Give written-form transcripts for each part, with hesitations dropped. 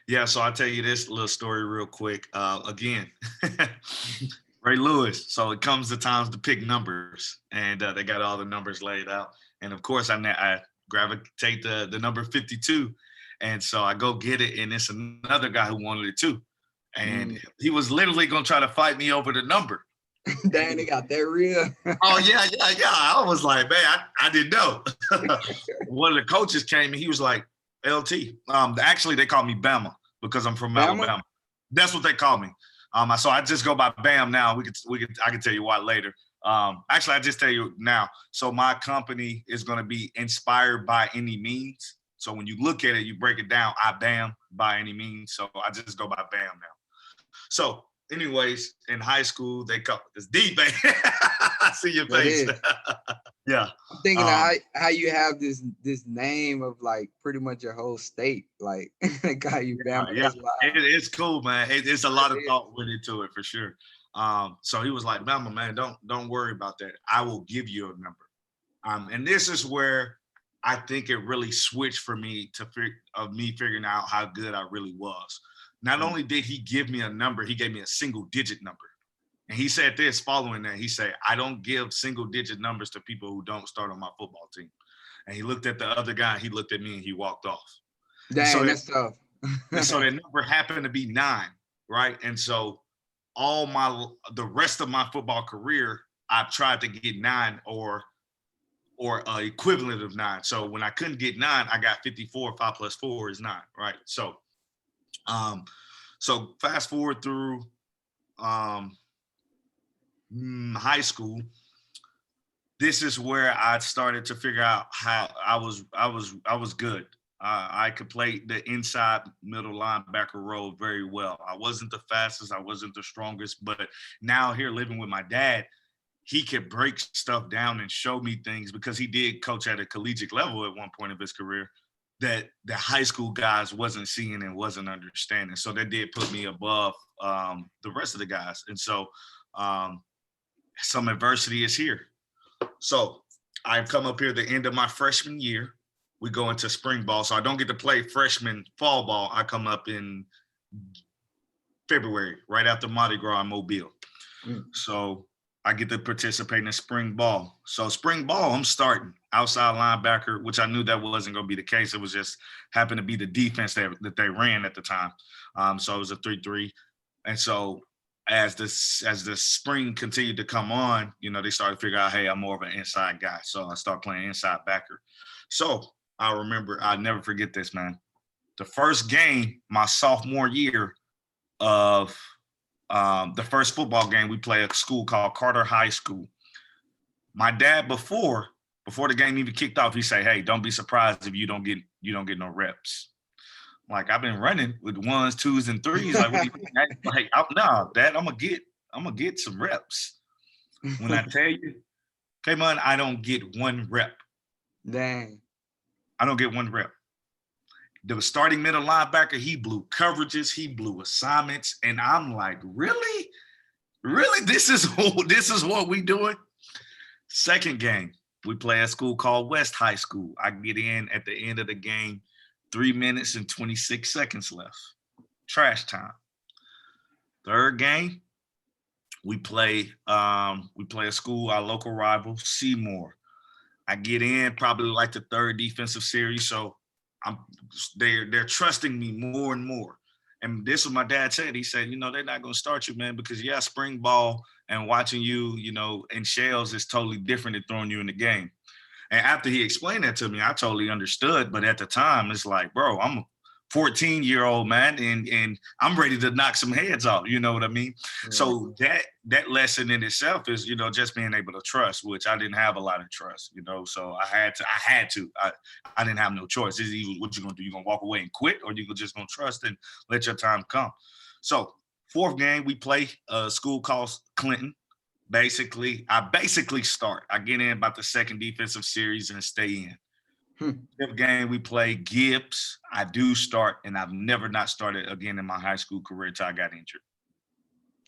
Yeah, so I'll tell you this little story real quick. Again, Ray Lewis. So it comes to times to pick numbers, and they got all the numbers laid out. And of course, I gravitate the number 52, and so I go get it, and it's another guy who wanted it too, and Mm. he was literally gonna try to fight me over the number. Dang, they got that real. Oh yeah, yeah, yeah. I was like, man, I didn't know. One of the coaches came and he was like, LT. Actually, they call me Bama because I'm from Bama? Alabama. That's what they call me. So I just go by Bam now. I can tell you why later. Actually, I just tell you now. So my company is going to be inspired by any means. So when you look at it, you break it down. I Bam by any means. So I just go by Bam now. So, anyways, in high school, they call it's deep. I see your That face. is. Yeah. I'm thinking of Um, how you have this name of like pretty much your whole state. Like they call you Bama. yeah, That's wild. it's cool, man. It's a That lot of is. thought went into it for sure. So he was like, "Mama, man, don't worry about that. I will give you a number." And this is where I think it really switched for me of me figuring out how good I really was. Not Mm. only did he give me a number, he gave me a single digit number. And he said this following that, he said, I don't give single digit numbers to people who don't start on my football team. And he looked at the other guy, he looked at me and he walked off. And so Dang, that that's tough. and so that number happened to be 9, right? And so the rest of my football career, I've tried to get 9 or equivalent of 9. So when I couldn't get 9, I got 54. 5 plus 4 is 9, right? Um, so fast forward through um, high school, this is where I started to figure out how I was good. I could play the inside middle linebacker role very well. I wasn't the fastest, I wasn't the strongest, but now here living with my dad, he could break stuff down and show me things because he did coach at a collegiate level at one point of his career that the high school guys wasn't seeing and wasn't understanding. So that did put me above the rest of the guys. And so um, some adversity is here. So I've come up here the end of my freshman year. We go into spring ball. So I don't get to play freshman fall ball. I come up in February, right after Mardi Gras in Mobile. Mm. So I get to participate in spring ball. So spring ball, I'm starting outside linebacker, which I knew that wasn't going to be the case. It was just happened to be the defense that they ran at the time. So it was a 3-3. And so as the spring continued to come on, they started to figure out, hey, I'm more of an inside guy. So I start playing inside backer. So I remember, I'll never forget this, man. The first game, my sophomore year of the first football game, we play at a school called Carter High School. My dad, before the game even kicked off, he said, "Hey, don't be surprised if you don't get no reps." Like, I've been running with 1s, 2s, and 3s. Like, what do you mean? Like, no, Dad, I'm gonna get some reps. When I tell you, Kaymon, I don't get one rep. Dang. I don't get one rep. The starting middle linebacker, he blew coverages, he blew assignments, and I'm like, really? Really? This is what we doing? Second game, we play a school called West High School. I get in at the end of the game, 3 minutes and 26 seconds left. Trash time. Third game, we play a school, our local rival, Seymour. I get in probably like the third defensive series, so they're trusting me more and more. And this is what my dad said. He said, they're not going to start you, man, because spring ball and watching you, in shells is totally different than throwing you in the game. And after he explained that to me, I totally understood. But at the time, it's like, bro, I'm a 14-year-old man, and I'm ready to knock some heads off. You know what I mean? Yeah. So that lesson in itself is, just being able to trust, which I didn't have a lot of trust. So I had to. I didn't have no choice. It's either what you're gonna do. You're gonna walk away and quit, or you're just gonna trust and let your time come. So fourth game, we play a school called Clinton. I start. I get in about the second defensive series and stay in. Fifth game, we play Gibbs. I do start, and I've never not started again in my high school career until I got injured.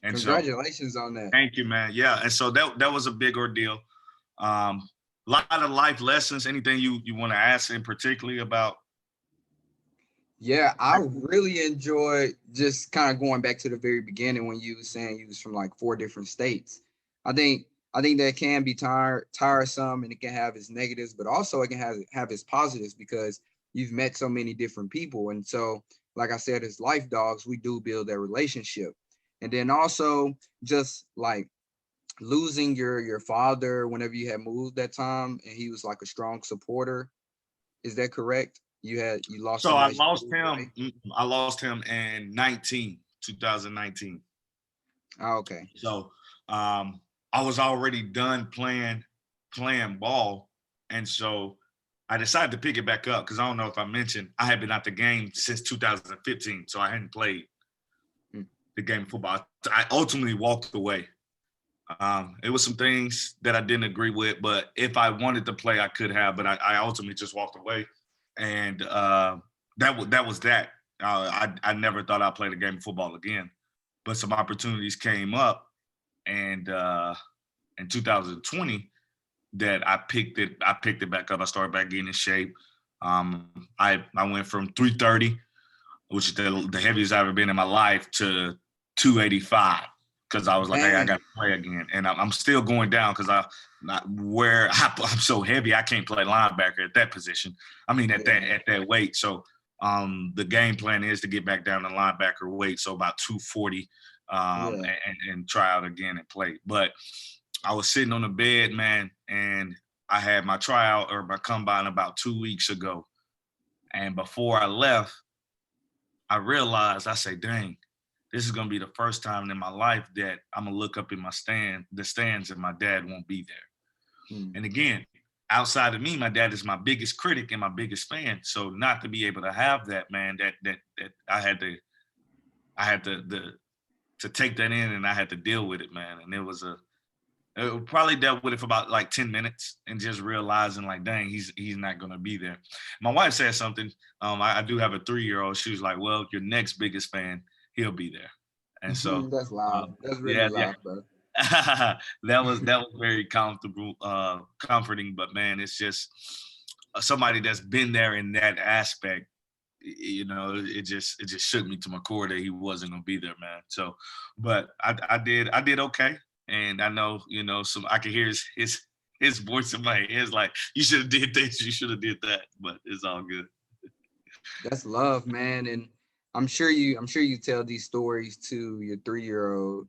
And so, Congratulations on that. thank you, man. Yeah, and so that was a big ordeal. A lot of life lessons. Anything you want to ask in particularly about? Yeah, I really enjoyed just kind of going back to the very beginning when you was saying you was from like 4 different states. I think I think that can be tiresome, and it can have its negatives, but also it can have its positives because you've met so many different people. And so, like I said, as life dogs, we do build that relationship. And then also just like losing your father whenever you had moved that time, and he was like a strong supporter. Is that correct? You lost So him I as you lost moved him. away. I lost him in 2019. Oh, okay. So I was already done playing ball, and so I decided to pick it back up because I don't know if I mentioned I had been out the game since 2015, so I hadn't played Mm. the game of football. I ultimately walked away. It was some things that I didn't agree with, but if I wanted to play, I could have. But I ultimately just walked away, and that was that. I never thought I'd play the game of football again, but some opportunities came up, and in 2020, that I picked it back up. I started back getting in shape. I went from 330, which is the heaviest I've ever been in my life, to 285 because I was like, hey, I got Dang. to play again, and I'm still going down because I'm so heavy, I can't play linebacker at that position. I mean, Yeah. at that weight. So the game plan is to get back down to linebacker weight, so about 240, Yeah. and try out again and play. But I was sitting on the bed, man, and I had my tryout or my combine about 2 weeks ago, and before I left, I realized, I say, dang, this is gonna be the first time in my life that I'm gonna look up in the stands, and my dad won't be there. Mm. And again, outside of me, my dad is my biggest critic and my biggest fan. So not to be able to have that, man, that I had to take that in, and I had to deal with it, man. And it probably dealt with it for about like 10 minutes and just realizing like, dang, he's not gonna be there. My wife said something. I do have a 3-year-old. She was like, well, your next biggest fan, he'll be there. And so That's loud. That's really yeah, loud, bro. that was very comfortable, comforting. But man, it's just somebody that's been there in that aspect. It just shook me to my core that he wasn't gonna be there, man. So, but I did okay, and I know some I could hear his voice in my head. It's like, you should have did this, you should have did that, but it's all good. That's love, man. And I'm sure you tell these stories to your 3-year-old,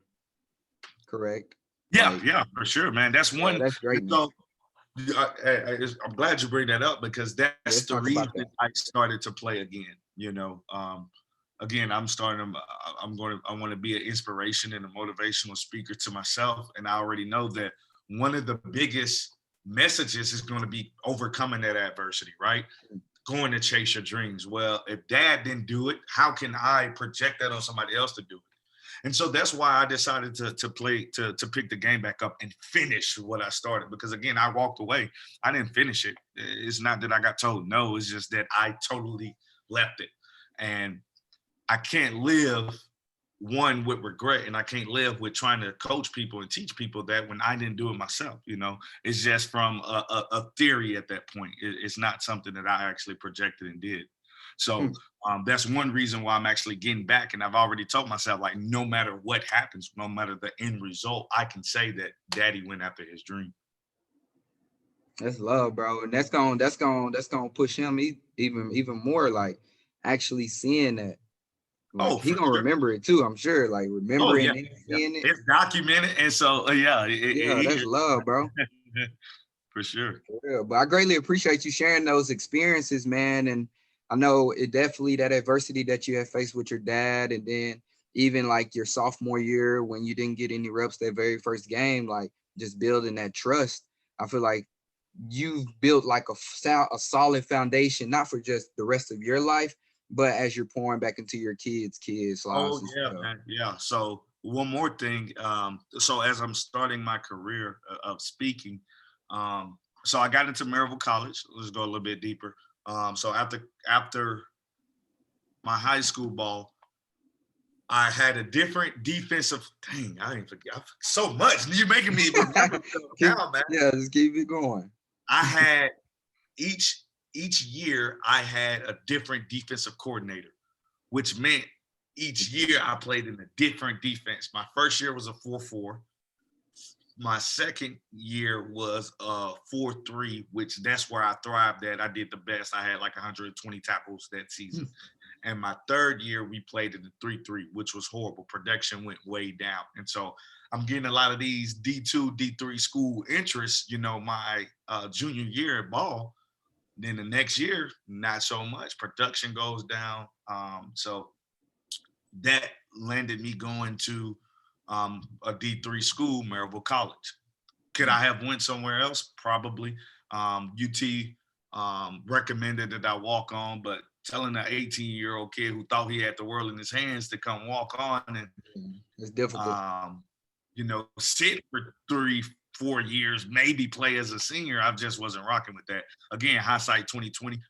correct? Yeah, Like, yeah, for sure, man. That's yeah, one. that's So greatness. I'm glad you bring that up because that's Let's the talk reason about that. I started to play again. Again, I'm starting. I want to be an inspiration and a motivational speaker to myself, and I already know that one of the biggest messages is going to be overcoming that adversity, right? Going to chase your dreams. Well, if dad didn't do it, how can I project that on somebody else to do it? And so that's why I decided to pick the game back up and finish what I started. Because again, I walked away. I didn't finish it. It's not that I got told no, it's just that I totally left it. And I can't live one with regret, and I can't live with trying to coach people and teach people that when I didn't do it myself. It's just from a theory at that point. It's not something that I actually projected and did. So Mm. that's one reason why I'm actually getting back. And I've already told myself, like, no matter what happens, no matter the end result, I can say that daddy went after his dream. That's love, bro. And that's gonna push him even more, like actually seeing that. Like Oh, he for gonna sure. remember it too, I'm sure. Like Oh, yeah. remembering and Yeah. seeing it. It's documented. And so, yeah, Yeah, he that's love, bro. for sure. For real. But I greatly appreciate you sharing those experiences, man. And I know it definitely that adversity that you have faced with your dad, and then even like your sophomore year when you didn't get any reps that very first game, like just building that trust. I feel like you've built like a solid foundation, not for just the rest of your life, but as you're pouring back into your kids' lives Oh as yeah, well. man. Yeah. So one more thing. So as I'm starting my career of speaking, so I got into Maryville College. Let's go a little bit deeper. So after my high school ball, I had a different defensive. Dang, I didn't forget so much. You're making me remember stuff keep, now, man. yeah, just keep it going. I had each each year I had a different defensive coordinator, which meant each year I played in a different defense. My first year was a 4-4. My second year was a 4-3, which that's where I thrived at. I did the best. I had like 120 tackles that season. And my third year, we played in the 3-3, which was horrible. Production went way down. And so I'm getting a lot of these D2, D3 school interests, my junior year at ball. Then the next year, not so much. Production goes down. So that landed me going to a D3 school, Maryville College. Could I have went somewhere else? Probably. UT recommended that I walk on, but telling an 18-year-old kid who thought he had the world in his hands to come walk on and it's difficult. Sit for 3-4 years, maybe play as a senior, I just wasn't rocking with that. Again, hindsight 2020.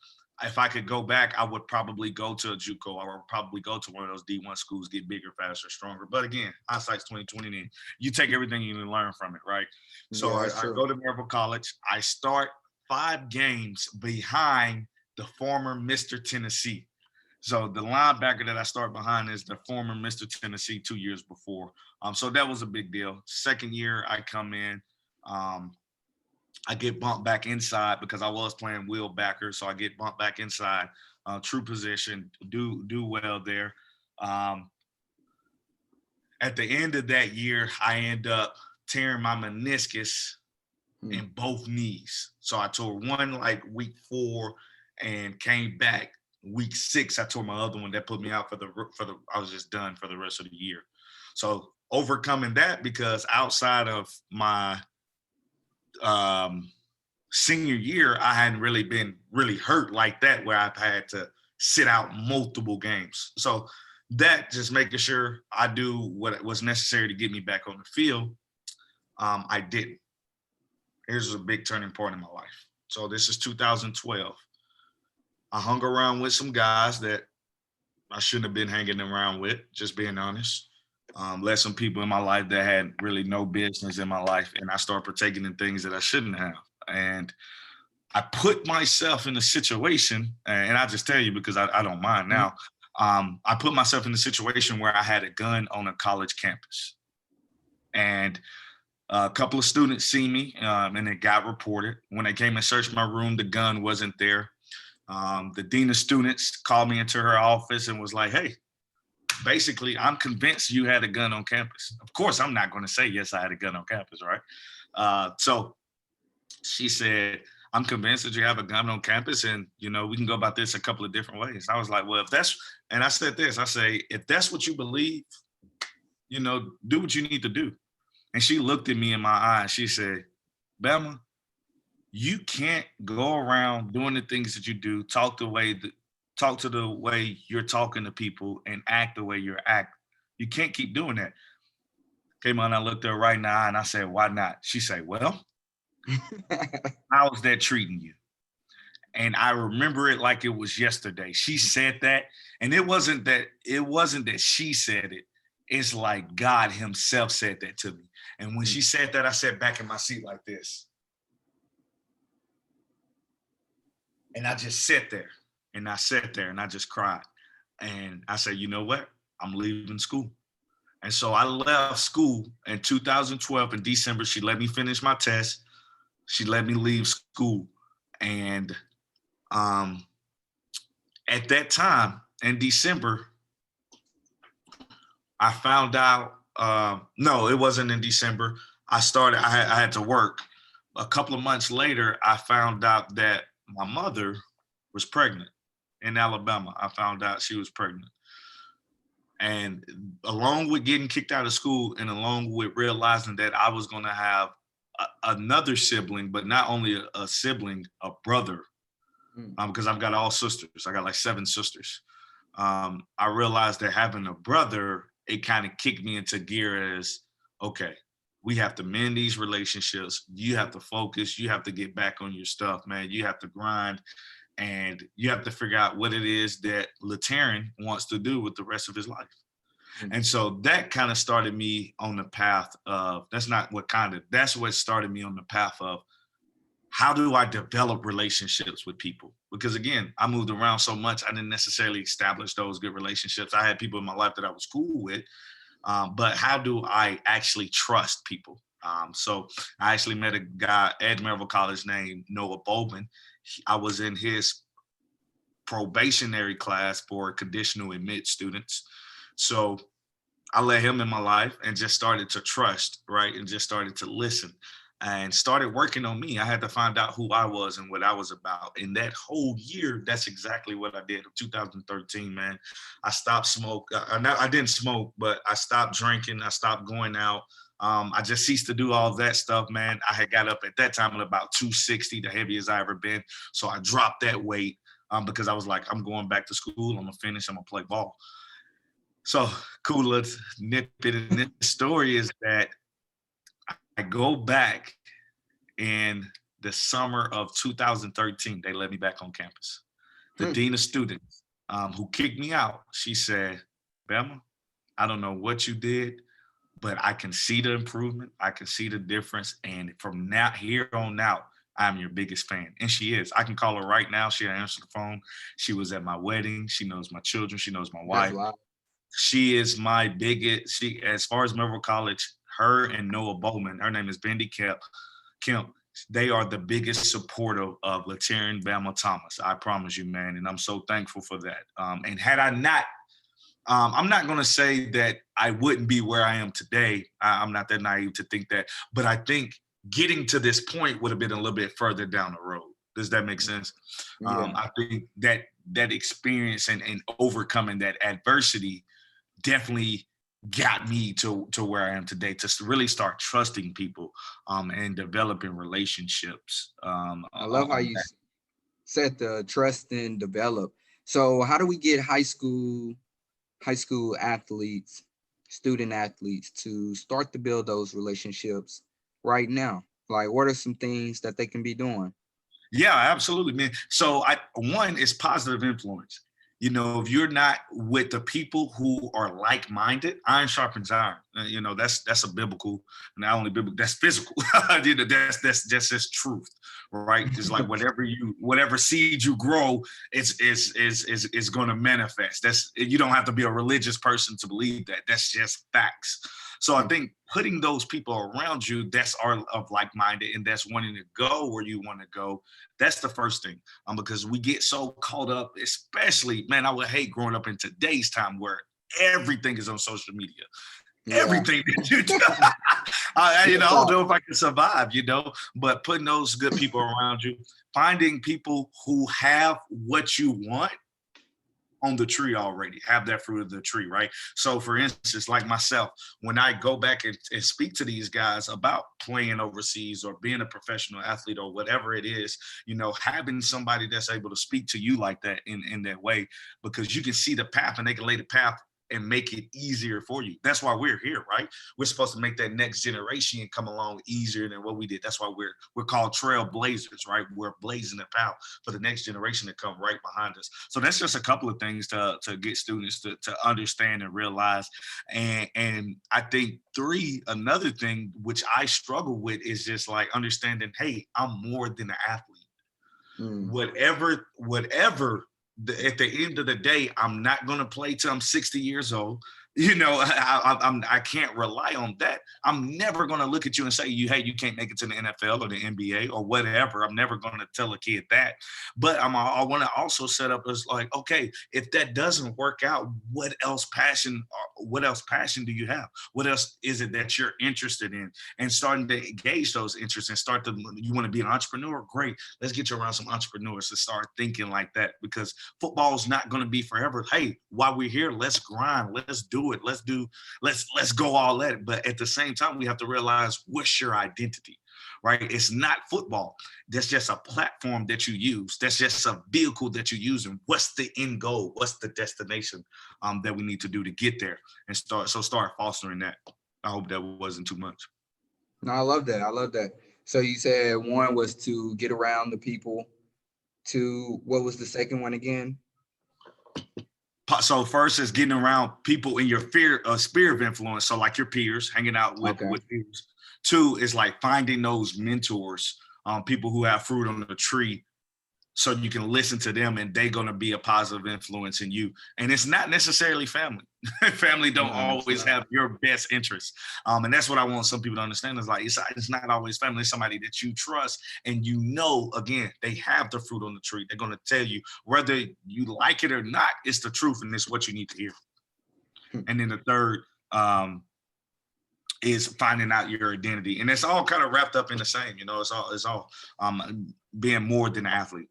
If I could go back, I would probably go to a JUCO. I would probably go to one of those D1 schools, get bigger, faster, stronger. But again, hindsight's 2020. Then you take everything you can learn from it, right? So I go to Maryville College. I start 5 games behind the former Mr. Tennessee. So the linebacker that I start behind is the former Mr. Tennessee 2 years before. So that was a big deal. Second year, I come in. I get bumped back inside because I was playing wheel backer. So I get bumped back inside, true position, do well there. At the end of that year, I end up tearing my meniscus in both knees. So I tore one like week 4 and came back week 6. I tore my other one. That put me out for the I was just done for the rest of the year. So overcoming that, because outside of my senior year, I hadn't really been hurt like that, where I've had to sit out multiple games. So that, just making sure I do what was necessary to get me back on the field, I didn't. Here's a big turning point in my life. So this is 2012. I hung around with some guys that I shouldn't have been hanging around with, just being honest. Let some people in my life that had really no business in my life, and I started partaking in things that I shouldn't have. And I put myself in a situation, and I just tell you because I don't mind now. I put myself in a situation where I had a gun on a college campus. And a couple of students see me, and it got reported. When they came and searched my room, the gun wasn't there. The dean of students called me into her office and was like, hey, basically, I'm convinced you had a gun on campus. Of course, I'm not going to say, yes, I had a gun on campus, right? So she said, I'm convinced that you have a gun on campus, and, we can go about this a couple of different ways. I was like, well, and I said this, I say, if that's what you believe, do what you need to do. And she looked at me in my eyes. She said, Bama, you can't go around doing the things that you do, talk to the way you're talking to people, and act the way you're acting. You can't keep doing that. Kaymon, I looked at her right now and I said, why not? She said, well, how's that treating you? And I remember it like it was yesterday. She said that, and it wasn't that she said it. It's like God himself said that to me. And when she said that, I sat back in my seat like this. And I just sat there. And I sat there and I just cried. And I said, you know what? I'm leaving school. And so I left school in 2012 in December. She let me finish my test. She let me leave school. And at that time in December, I found out, no, it wasn't in December. I had to work. A couple of months later, I found out that my mother was pregnant. In Alabama, I found out she was pregnant. And along with getting kicked out of school, and along with realizing that I was going to have another sibling, but not only a sibling, a brother, because I've got all sisters. I got like 7 sisters. I realized that having a brother, it kind of kicked me into gear as, okay, we have to mend these relationships. You have to focus. You have to get back on your stuff, man. You have to grind. And you have to figure out what it is that Laterrin wants to do with the rest of his life. And so that kind of started me on the path of, that's what started me on the path of, how do I develop relationships with people? Because again, I moved around so much, I didn't necessarily establish those good relationships. I had people in my life that I was cool with, but how do I actually trust people? So I actually met a guy at Maryville College named Noah Bowman. I was in his probationary class for conditional admit students. So I let him in my life and just started to trust, right? And just started to listen and started working on me. I had to find out who I was and what I was about. And that whole year, that's exactly what I did. In 2013, man, I stopped smoke. I didn't smoke, but I stopped drinking. I stopped going out. I just ceased to do all that stuff, man. I had got up at that time at about 260, the heaviest I ever been. So I dropped that weight because I was like, I'm going back to school. I'm gonna finish. I'm gonna play ball. So cool little snippet in this story is that I go back in the summer of 2013. They let me back on campus. The dean of students who kicked me out, she said, Bama, I don't know what you did, but I can see the improvement. I can see the difference. And from now here on out, I'm your biggest fan. And she is. I can call her right now. She'll answer the phone. She was at my wedding. She knows my children. She knows my wife. She is my biggest, as far as Maryville College, her and Noah Bowman, her name is Bendy Kemp, they are the biggest supporter of Laterrin Thomas. I promise you, man. And I'm so thankful for that. And had I not, I'm not going to say that I wouldn't be where I am today. I'm not that naive to think that. But I think getting to this point would have been a little bit further down the road. Does that make sense? Yeah. I think that experience and overcoming that adversity definitely got me to where I am today, to really start trusting people and developing relationships. I love how you said the trust and develop. So how do we get high school athletes, student athletes to start to build those relationships right now? Like, what are some things that they can be doing? Yeah, absolutely, man. So one is positive influence. You know, if you're not with the people who are like-minded, iron sharpens iron. You know, that's a biblical, not only biblical, that's physical. You know, that's just truth, right? It's like whatever seed you grow, it's going to manifest. You don't have to be a religious person to believe that. That's just facts. So I think putting those people around you that's are of like-minded and that's wanting to go where you want to go, that's the first thing. Because we get so caught up, especially, man, I would hate growing up in today's time where everything is on social media. Yeah. Everything that you do. I don't know if I can survive, but putting those good people around you, finding people who have what you want on the tree already, have that fruit of the tree, right? So for instance, like myself, when I go back and speak to these guys about playing overseas or being a professional athlete or whatever it is, having somebody that's able to speak to you like that in that way, because you can see the path and they can lay the path and make it easier for you. That's why we're here, right? We're supposed to make that next generation come along easier than what we did. That's why we're called trailblazers, right? We're blazing the path for the next generation to come right behind us. So that's just a couple of things to get students to understand and realize. And I think another thing which I struggle with is just like understanding, hey, I'm more than an athlete. Whatever at the end of the day, I'm not going to play till I'm 60 years old. I can't rely on that. I'm never going to look at you and say, hey, you can't make it to the NFL or the NBA or whatever. I'm never going to tell a kid that. But I want to also set up as like, okay, if that doesn't work out, what else passion do you have? What else is it that you're interested in? And starting to engage those interests and you want to be an entrepreneur? Great. Let's get you around some entrepreneurs to start thinking like that, because football is not going to be forever. Hey, while we're here, let's grind. Let's do it. Let's go all at it. But at the same time, we have to realize, what's your identity, right? It's not football. That's just a platform that you use. That's just a vehicle that you use. And what's the end goal? What's the destination that we need to do to get there and start fostering that. I hope that wasn't too much. No, I love that. So you said one was to get around the people. Two, what was the second one again? So first is getting around people in your sphere of influence. So like your peers, hanging out with peers. Two is like finding those mentors people who have fruit on the tree, so you can listen to them and they're going to be a positive influence in you. And it's not necessarily family. Family don't always have your best interests. And that's what I want some people to understand is like, it's not always family. It's somebody that you trust and you know, again, they have the fruit on the tree. They're going to tell you whether you like it or not, it's the truth and it's what you need to hear. And then the third is finding out your identity. And it's all kind of wrapped up in the same, you know, it's all being more than an athlete.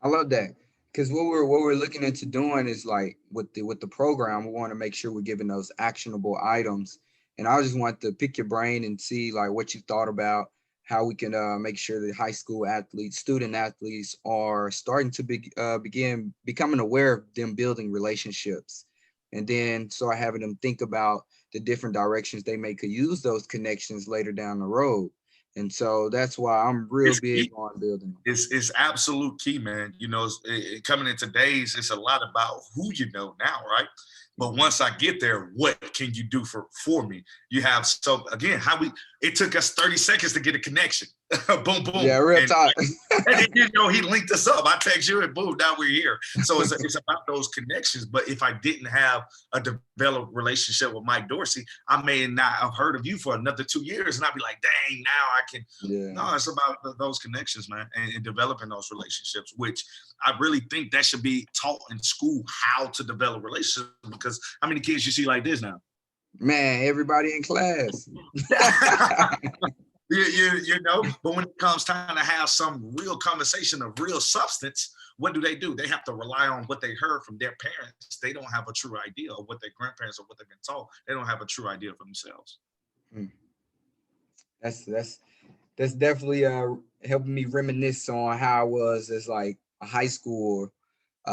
I love that, because what we're looking into doing is like with the program, we want to make sure we're giving those actionable items. And I just want to pick your brain and see like what you thought about how we can make sure that high school athletes, student athletes are starting to begin becoming aware of them building relationships. And then so having them think about the different directions they may could use those connections later down the road. And so that's why I'm real big on building. It's absolute key, man. You know, coming in today's, it's a lot about who you know now, right? But once I get there, what can you do for me? You have, so again, it took us 30 seconds to get a connection. Boom, boom. Yeah, real talk. And then, you know, he linked us up. I text you and boom, now we're here. So it's about those connections. But if I didn't have a developed relationship with Mike Dorsey, I may not have heard of you for another 2 years. And I'd be like, dang, now I can. Yeah. No, it's about those connections, man, and developing those relationships, which I really think that should be taught in school, how to develop relationships, because how many kids you see like this now? Man, everybody in class. You know, but when it comes time to have some real conversation of real substance, what do? They have to rely on what they heard from their parents. They don't have a true idea of what their grandparents or what they've been taught. They don't have a true idea for themselves. That's definitely helping me reminisce on how I was as like a high school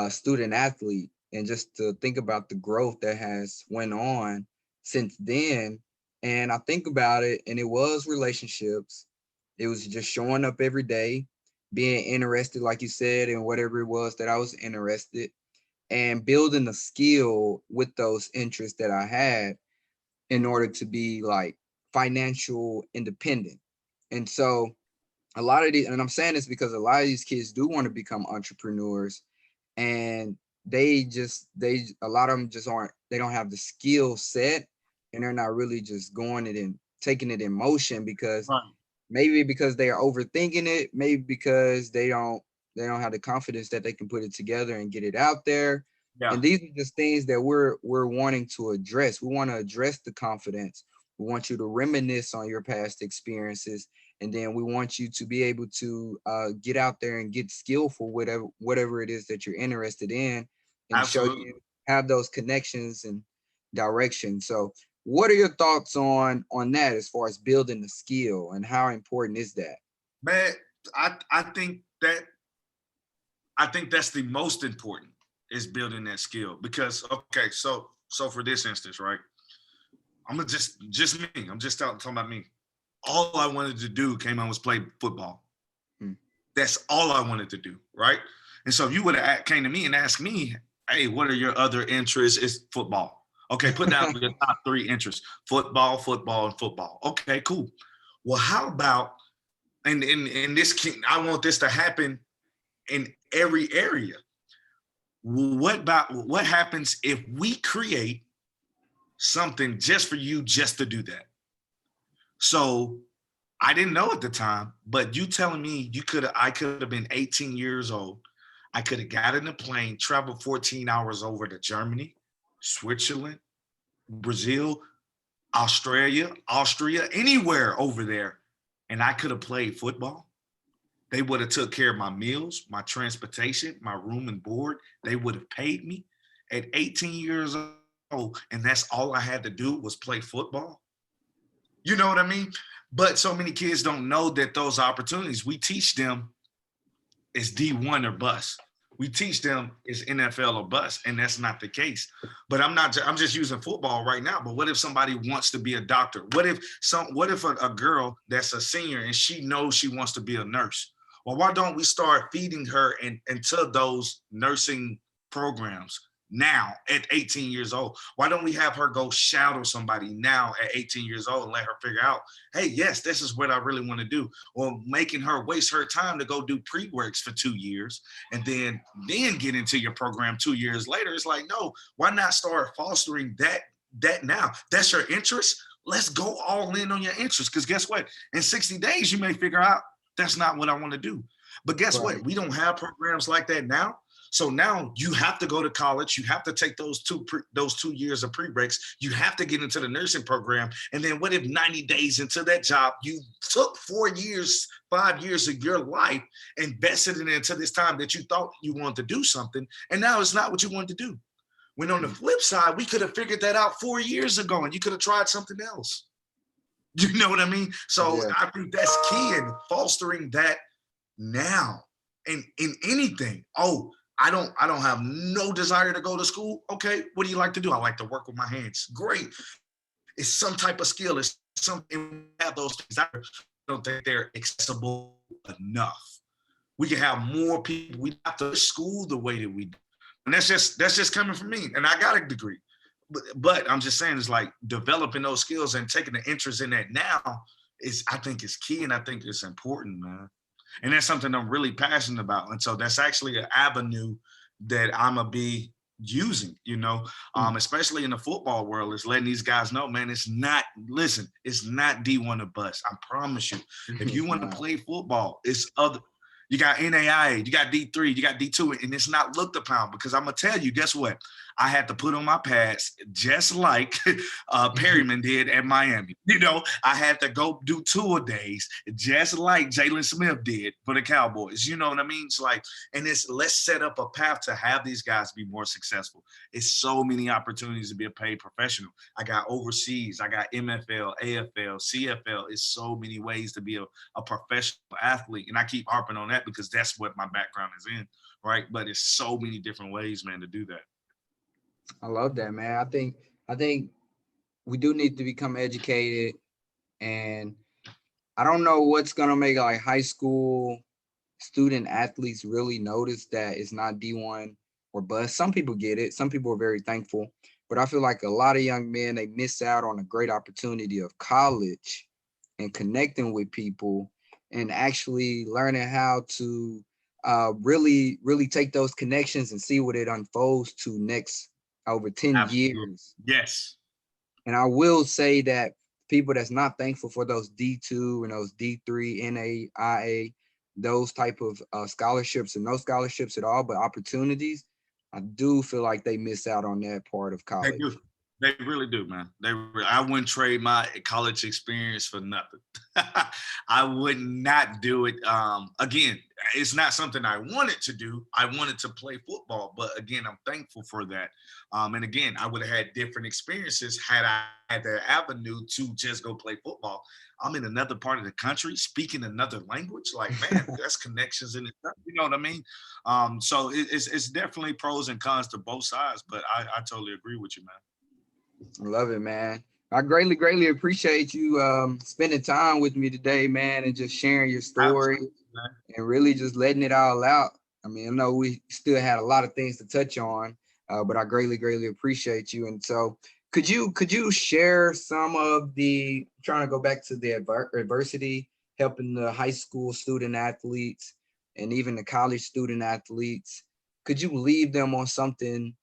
student athlete, and just to think about the growth that has went on since then. And I think about it, and it was relationships. It was just showing up every day, being interested, like you said, in whatever it was that I was interested, and building a skill with those interests that I had in order to be like financial independent. And so a lot of these, and I'm saying this because a lot of these kids do want to become entrepreneurs, and a lot of them just they don't have the skill set, and they're not really just going it and taking it in motion because maybe because they are overthinking it, maybe because they don't have the confidence that they can put it together and get it out there. Yeah. And these are just things that we're wanting to address. We want to address the confidence. We want you to reminisce on your past experiences, and then we want you to be able to get out there and get skillful, whatever it is that you're interested in, and Absolutely. Show you have those connections and direction. So what are your thoughts on that as far as building the skill, and how important is that? Man, I think that's the most important, is building that skill. Because okay, so for this instance, right? I'm gonna just me. I'm just talking about me. All I wanted to do was play football. That's all I wanted to do, right? And so if you would have came to me and asked me, hey, what are your other interests? It's football. Okay, put down your top 3 interests: football, football, and football. Okay, cool. Well, how about, and I want this to happen in every area. What happens if we create something just for you just to do that? So I didn't know at the time, but you telling me I could have been 18 years old. I could have got in a plane, traveled 14 hours over to Germany, Switzerland, Brazil, Australia, anywhere over there, and I could have played football. They would have took care of my meals, my transportation, my room and board. They would have paid me at 18 years old, and that's all I had to do was play football. You know what I mean? But so many kids don't know that those opportunities, we teach them is D1 or bust. We teach them is NFL or bust, and that's not the case. But I'm just using football right now. But what if somebody wants to be a doctor? What if a girl that's a senior and she knows she wants to be a nurse? Well, why don't we start feeding her into those nursing programs, now at 18 years old? Why don't we have her go shadow somebody now at 18 years old and let her figure out, hey, yes, this is what I really want to do? Or making her waste her time to go do pre-works for 2 years and then get into your program 2 years later. It's like, no, why not start fostering that now? That's your interest. Let's go all in on your interest. Because guess what? In 60 days, you may figure out that's not what I want to do. But guess what? We don't have programs like that now. So now you have to go to college. You have to take those 2 years of pre-breaks. You have to get into the nursing program. And then what if 90 days into that job, you took 4 years, 5 years of your life, invested it into this time that you thought you wanted to do something, and now it's not what you wanted to do. When on the flip side, we could have figured that out 4 years ago and you could have tried something else. You know what I mean? So yeah. I think that's key in fostering that now in anything. Oh, I don't have no desire to go to school. Okay, what do you like to do? I like to work with my hands. Great. It's some type of skill. It's something, have those things. I don't think they're accessible enough. We can have more people. We have to school the way that we do. And that's just coming from me. And I got a degree. But I'm just saying, it's like developing those skills and taking the interest in that now I think is key, and I think it's important, man. And that's something I'm really passionate about. And so that's actually an avenue that I'm going to be using, especially in the football world, is letting these guys know, man, it's not D1 or bust. I promise you. If you want to play football, it's other. You got NAIA, you got D3, you got D2, and it's not looked upon, because I'm going to tell you, guess what? I had to put on my pads just like Perryman did at Miami. I had to go do tour days just like Jalen Smith did for the Cowboys. You know what I mean? It's like, and let's set up a path to have these guys be more successful. It's so many opportunities to be a paid professional. I got overseas, I got MFL, AFL, CFL. It's so many ways to be a professional athlete. And I keep harping on that because that's what my background is in, right? But it's so many different ways, man, to do that. I love that, man. I think we do need to become educated, and I don't know what's gonna make like high school student athletes really notice that it's not D1 or bust. Some people get it. Some people are very thankful, but I feel like a lot of young men, they miss out on a great opportunity of college and connecting with people and actually learning how to really take those connections and see what it unfolds to next over 10 Absolutely. years. Yes. And I will say that people that's not thankful for those D2 and those D3, NAIA, those type of scholarships, and no scholarships at all, but opportunities, I do feel like they miss out on that part of college. They do. They really do, man. I wouldn't trade my college experience for nothing. I would not do it. Again, it's not something I wanted to do. I wanted to play football, but again, I'm thankful for that. And again, I would have had different experiences had I had the avenue to just go play football. I'm in another part of the country, speaking another language. Like, man, that's connections in it. You know what I mean? So it's definitely pros and cons to both sides, but I totally agree with you, man. I love it, man. I greatly appreciate you spending time with me today, man, and just sharing your story and really just letting it all out. I mean, I know we still had a lot of things to touch on, but I greatly appreciate you. And so could you share some of the, trying to go back to the adversity, helping the high school student athletes and even the college student athletes? Could you leave them on something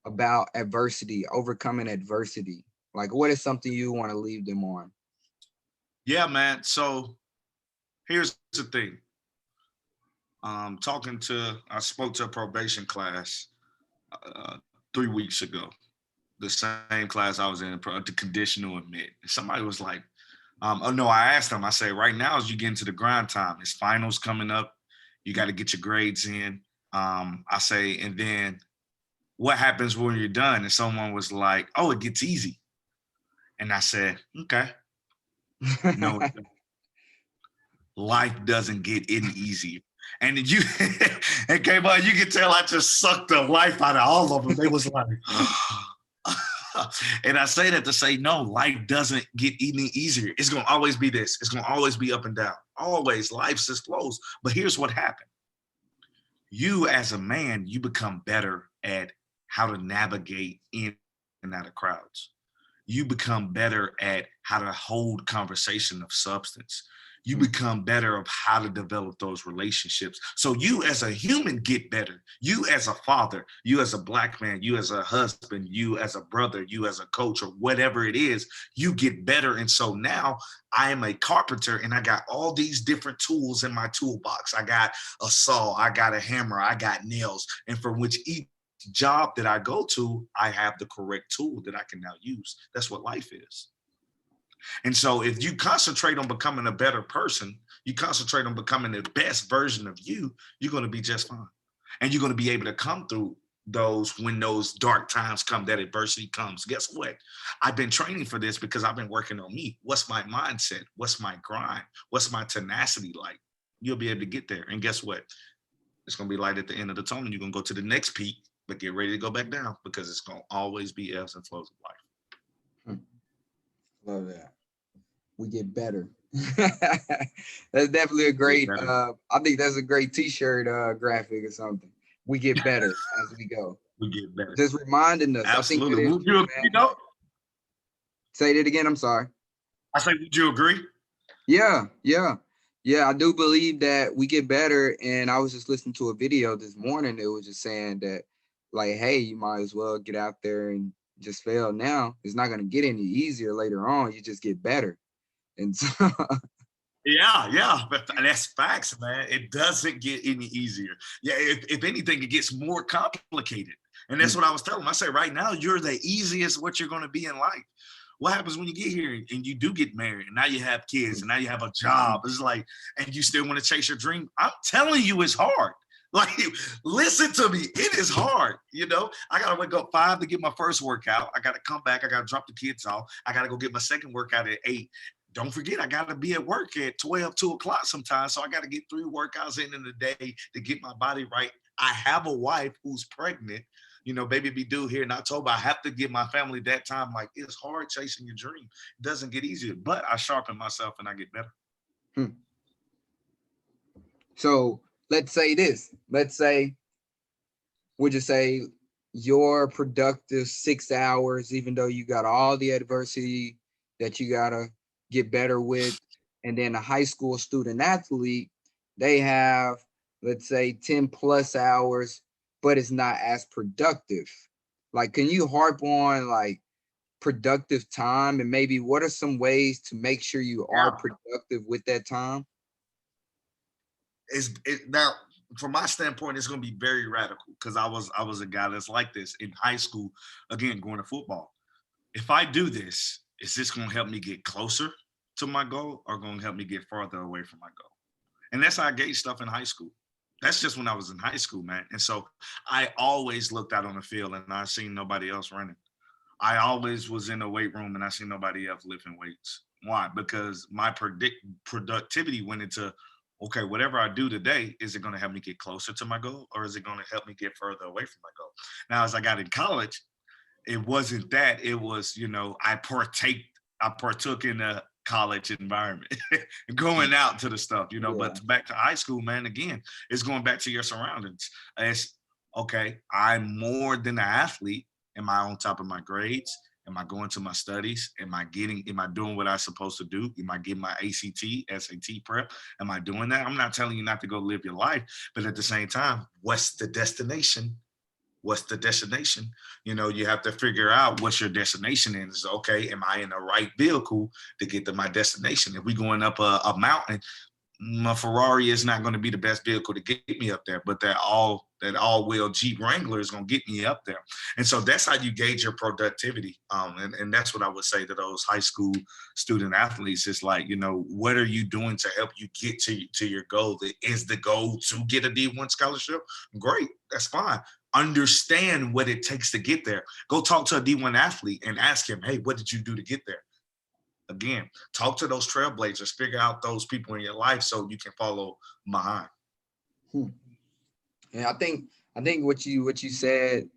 about adversity, overcoming adversity? Like, what is something you want to leave them on? Yeah, man. So here's the thing. I spoke to a probation class 3 weeks ago, the same class I was in, the conditional admit. Somebody was like, I asked them, I say, right now, as you get into the grind time, it's finals coming up. You got to get your grades in. I say, and then what happens when you're done? And someone was like, oh, it gets easy. And I said, okay. No, life doesn't get any easier. And then and Kaymon, you can tell I just sucked the life out of all of them. They was like, and I say that to say, no, life doesn't get any easier. It's going to always be this. It's going to always be up and down. Always, life just flows. But here's what happened. You as a man, you become better at how to navigate in and out of crowds. You become better at how to hold conversation of substance. You become better of how to develop those relationships. So you as a human get better. You as a father, you as a Black man, you as a husband, you as a brother, you as a coach, or whatever it is, you get better. And so now I am a carpenter and I got all these different tools in my toolbox. I got a saw, I got a hammer, I got nails. And for which each job that I go to, I have the correct tool that I can now use. That's what life is. And so if you concentrate on becoming a better person, you concentrate on becoming the best version of you, you're going to be just fine. And you're going to be able to come through those when those dark times come, that adversity comes. Guess what? I've been training for this because I've been working on me. What's my mindset? What's my grind? What's my tenacity like? You'll be able to get there. And guess what? It's going to be light at the end of the tunnel. You're going to go to the next peak, but get ready to go back down because it's going to always be ebbs and flows of life. Love that. We get better. That's definitely a great, I think that's a great t-shirt graphic or something. We get better as we go. We get better. Just reminding us. Absolutely. I think would you agree, though? Say that again. I'm sorry. I say, would you agree? Yeah. I do believe that we get better. And I was just listening to a video this morning that was just saying that, like, hey, you might as well get out there and just fail now. It's not going to get any easier later on. You just get better. And so yeah, but that's facts, man. It doesn't get any easier. Yeah, if anything, it gets more complicated. And that's what I was telling them. I say, right now, you're the easiest what you're going to be in life. What happens when you get here and you do get married and now you have kids and now you have a job? It's like, and you still want to chase your dream. I'm telling you, it's hard. Like, listen to me. It is hard. You know, I got to wake up 5 to get my first workout. I got to come back. I got to drop the kids off. I got to go get my second workout at 8. Don't forget, I got to be at work at 12, 2 o'clock sometimes. So I got to get 3 workouts in the day to get my body right. I have a wife who's pregnant. You know, baby be due here in October. I have to give my family that time. Like, it's hard chasing your dream. It doesn't get easier, but I sharpen myself and I get better. So let's say this. Let's say, would you say your productive 6 hours, even though you got all the adversity that you got to get better with, and then a high school student athlete, they have, let's say, 10 plus hours, but it's not as productive. Like, can you harp on like productive time and maybe what are some ways to make sure you are productive with that time? Now, from my standpoint, it's going to be very radical because I was a guy that's like this in high school. Again, going to football. If I do this, is this going to help me get closer to my goal or going to help me get farther away from my goal? And that's how I gauge stuff in high school. That's just when I was in high school, man. And so I always looked out on the field and I seen nobody else running. I always was in the weight room and I seen nobody else lifting weights. Why? Because my productivity went into, okay, whatever I do today, is it going to help me get closer to my goal or is it going to help me get further away from my goal? Now, as I got in college, it wasn't that. It was, you know, I partook in the college environment, going out to the stuff, you know, but back to high school, man, again, it's going back to your surroundings. It's, okay, I'm more than an athlete. Am I on top of my grades? Am I going to my studies? Am I doing what I'm supposed to do? Am I getting my ACT, SAT prep? Am I doing that? I'm not telling you not to go live your life, but at the same time, what's the destination? What's the destination? You know, you have to figure out what's your destination is. Okay, am I in the right vehicle to get to my destination? If we're going up a mountain, my Ferrari is not going to be the best vehicle to get me up there, but that all-wheel Jeep Wrangler is going to get me up there. And so that's how you gauge your productivity. And that's what I would say to those high school student athletes. It's like, you know, what are you doing to help you get to your goal? Is the goal to get a D1 scholarship? Great, that's fine. Understand what it takes to get there. Go talk to a D1 athlete and ask him, hey, what did you do to get there? Again, talk to those trailblazers, figure out those people in your life so you can follow behind. Yeah, I think what you said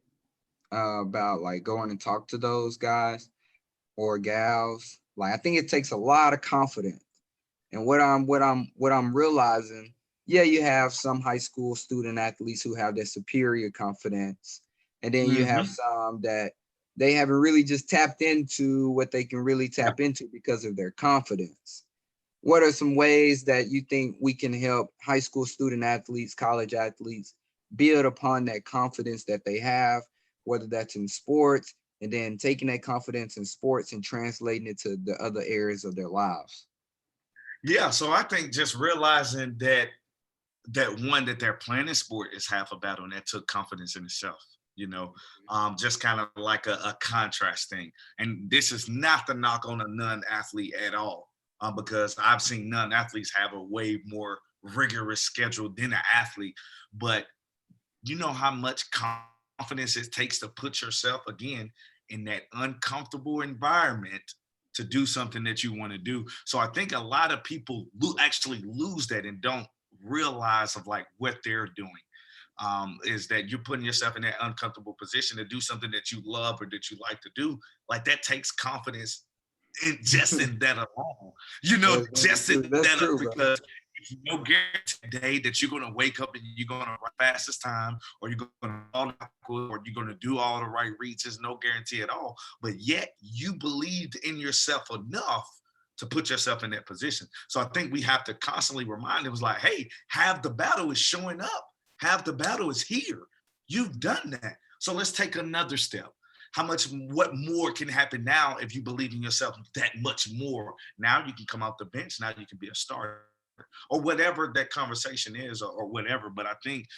about like going and talk to those guys or gals, like I think it takes a lot of confidence. And what I'm realizing, yeah, you have some high school student athletes who have that superior confidence, And then you have some that they haven't really just tapped into what they can really tap into because of their confidence. What are some ways that you think we can help high school student athletes, college athletes build upon that confidence that they have, whether that's in sports, and then taking that confidence in sports and translating it to the other areas of their lives? Yeah, so I think just realizing that that they're playing in sport is half a battle, and that took confidence in itself. Just kind of like a contrast thing. And this is not the knock on a non-athlete at all, because I've seen non-athletes have a way more rigorous schedule than an athlete. But you know how much confidence it takes to put yourself again in that uncomfortable environment to do something that you want to do. So I think a lot of people actually lose that and don't realize of like what they're doing. Is that you're putting yourself in that uncomfortable position to do something that you love or that you like to do. Like that takes confidence just in that alone, just in That's that true, because there's no guarantee today that you're going to wake up and you're going to run fastest time, or you're going to or you're going to do all the right reads. There's no guarantee at all. But yet you believed in yourself enough to put yourself in that position. So I think we have to constantly remind them, like, hey, half the battle is showing up. Half the battle is here. You've done that. So let's take another step. What more can happen now if you believe in yourself that much more? Now you can come off the bench. Now you can be a starter or whatever that conversation is or whatever. But I think,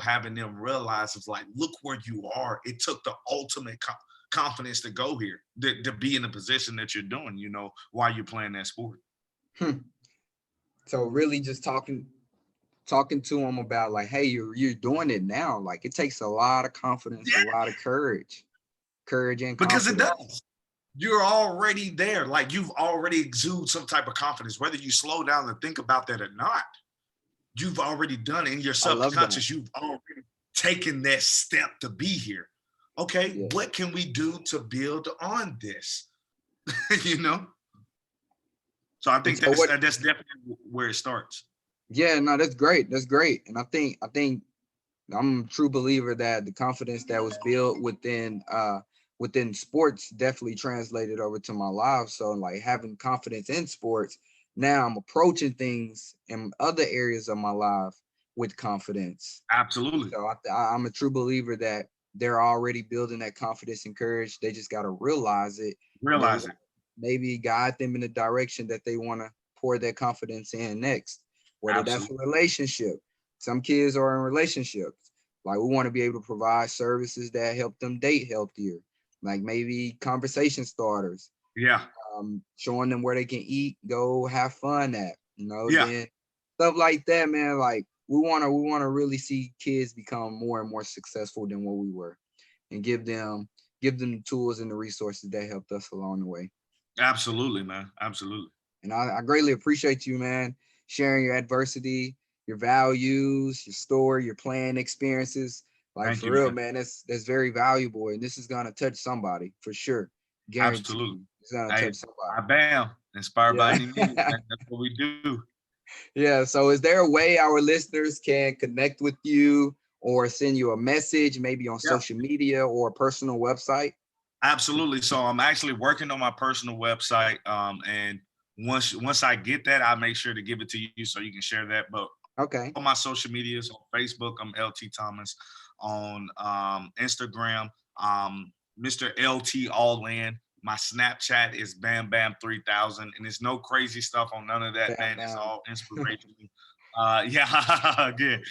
having them realize it's like, look where you are. It took the ultimate confidence to go here, to be in the position that you're doing, while you're playing that sport. So really just talking to them about like, hey, you're doing it now. Like it takes a lot of confidence, a lot of courage and because confidence. it does. You're already there. Like you've already exuded some type of confidence, whether you slow down and think about that or not. You've already done it in your subconscious. You've already taken that step to be here. Okay, what can we do to build on this? So I think that's definitely where it starts. Yeah, no, that's great. That's great. And I think I'm a true believer that the confidence that was built within sports definitely translated over to my life. So like having confidence in sports, now I'm approaching things in other areas of my life with confidence. Absolutely. So I'm a true believer that they're already building that confidence and courage. They just got to realize it. Maybe guide them in the direction that they want to pour their confidence in next. Whether that's a relationship. Some kids are in relationships. Like we want to be able to provide services that help them date healthier. Like maybe conversation starters. Yeah. Showing them where they can eat, go have fun at. Then stuff like that, man. Like we want to really see kids become more and more successful than what we were, and give them the tools and the resources that helped us along the way. Absolutely, man. Absolutely. And I greatly appreciate you, man, sharing your adversity, your values, your story, your playing experiences. Like for real, man, that's very valuable. And this is gonna touch somebody for sure. Guaranteed. Absolutely. It's gonna touch somebody. IBAM, inspired by any means. That's what we do. Yeah. So is there a way our listeners can connect with you or send you a message, maybe on social media or a personal website? Absolutely. So I'm actually working on my personal website. And once I get that, I'll make sure to give it to you so you can share that. But all my social medias, on Facebook, I'm LT Thomas. On Instagram, Mr. LT All In. My Snapchat is Bam Bam 3000, and there's no crazy stuff on none of that, man. It's all inspirational. Good.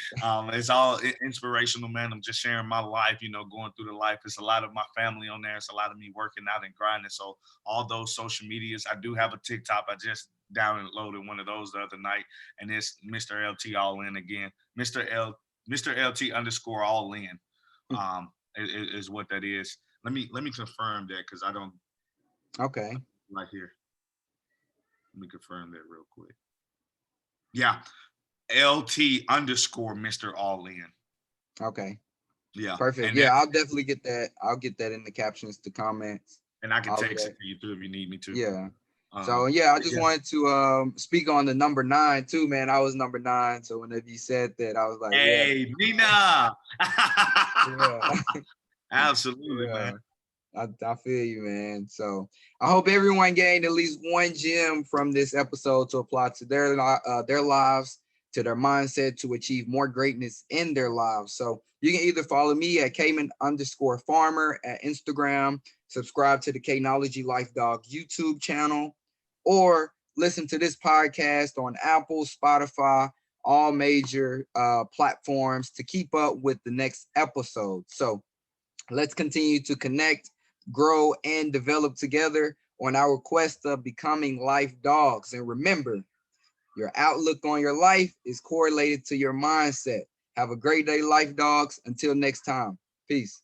It's all inspirational, man. I'm just sharing my life, going through the life. It's a lot of my family on there. It's a lot of me working out and grinding. So all those social medias. I do have a TikTok. I just downloaded one of those the other night, and it's Mr. LT All In again. Mr. LT _ All In is what that is. Let me confirm that because I don't. Okay. Right here. Let me confirm that real quick. Yeah. LT _ Mr. All In. Okay. Yeah. Perfect. And I'll definitely get that. I'll get that in the captions, the comments. And I can text it to you too if you need me to. Yeah. So I just wanted to speak on the number 9 too, man. I was number 9. So whenever you said that, I was like, hey, Nina. Absolutely, Yeah. man. I feel you, man. So I hope everyone gained at least one gem from this episode to apply to their lives, to their mindset, to achieve more greatness in their lives. So you can either follow me at Kaymon_Farmer at Instagram, subscribe to the K9ology Life Dawg YouTube channel, or listen to this podcast on Apple, Spotify, all major platforms to keep up with the next episode. So let's continue to connect, grow, and develop together on our quest of becoming life dogs. And remember, your outlook on your life is correlated to your mindset. Have a great day, life dogs. Until next time, peace.